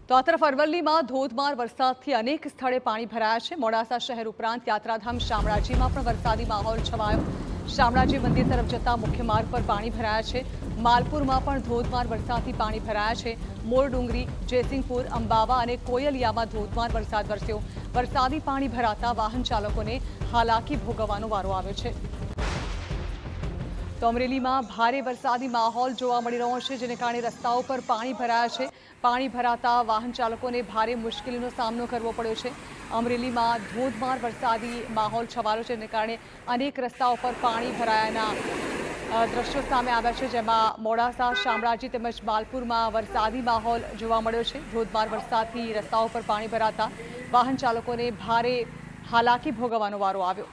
તો આ તરફ અરવલ્લીમાં ધોધમાર વરસાદથી અનેક સ્થળે પાણી ભરાયા છે। મોડાસા શહેર ઉપરાંત યાત્રાધામ શામળાજીમાં પણ વરસાદી માહોલ છવાયો। શામળાજી મંદિર તરફ જતા મુખ્ય માર્ગ પર પાણી ભરાયા છે। માલપુરમાં પણ ધોધમાર વરસાદથી પાણી ભરાયા છે। મોરડુંગરી, જયસિંહપુર, અંબાવા અને કોયલિયામાં ધોધમાર વરસાદ વરસ્યો। વરસાદી પાણી ભરાતા વાહન ચાલકોને હાલાકી ભોગવવાનો વારો આવ્યો છે। તો અમરેલીમાં ભારે વરસાદી માહોલ જોવા મળી રહ્યો છે, જેને કારણે રસ્તાઓ પર પાણી ભરાયા છે। પાણી ભરાતા વાહન ચાલકોને ભારે મુશ્કેલીનો સામનો કરવો પડ્યો છે। અમરેલીમાં ધોધમાર વરસાદી માહોલ છવાયો છે, જેને કારણે અનેક રસ્તાઓ પર પાણી ભરાયાના દ્રશ્યો સામે આવ્યા છે, જેમાં મોડાસા, શામળાજી તેમજ માલપુરમાં વરસાદી માહોલ જોવા મળ્યો છે। ધોધમાર વરસાદથી રસ્તાઓ પર પાણી ભરાતા વાહન ચાલકોને ભારે હાલાકી ભોગવવાનો વારો આવ્યો।